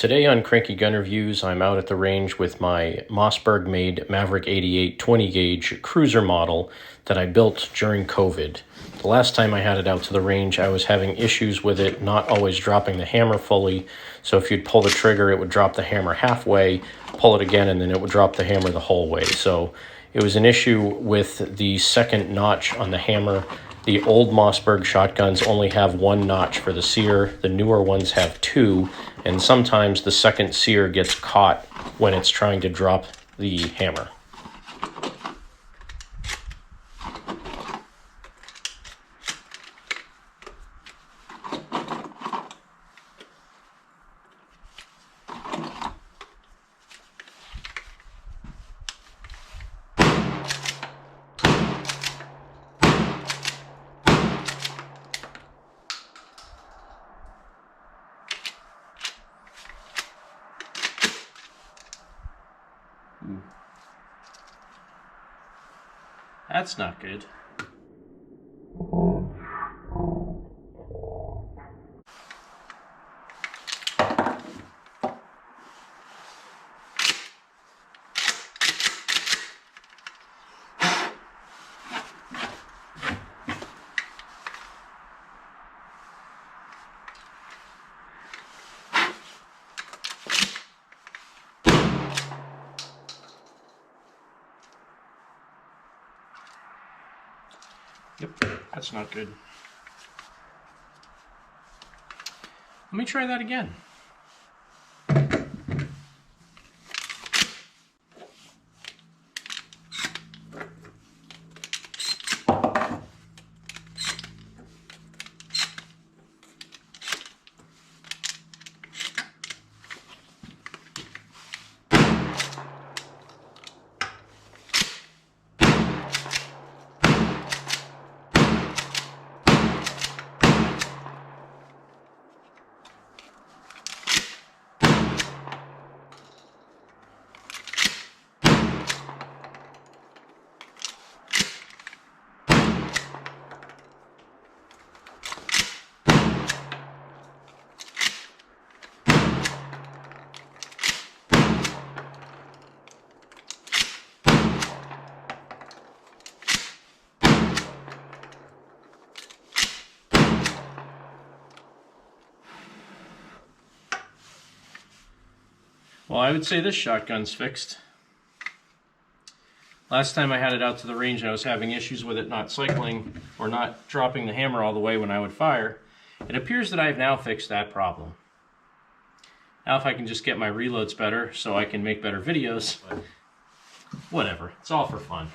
Today on Cranky Gun Reviews, I'm out at the range with my Mossberg made Maverick 88 20 gauge cruiser model that I built during COVID. The last time I had it out to the range, I was having issues with it not always dropping the hammer fully. So if you'd pull the trigger, it would drop the hammer halfway, pull it again, and then it would drop the hammer the whole way. So it was an issue with the second notch on the hammer. The old Mossberg shotguns only have one notch for the sear. The newer ones have two, and sometimes the second sear gets caught when it's trying to drop the hammer. That's not good. Yep, that's not good. Let me try that again. Well, I would say this shotgun's fixed. Last time I had it out to the range, I was having issues with it not cycling or not dropping the hammer all the way when I would fire. It appears that I've now fixed that problem. Now if I can just get my reloads better so I can make better videos, but whatever, it's all for fun.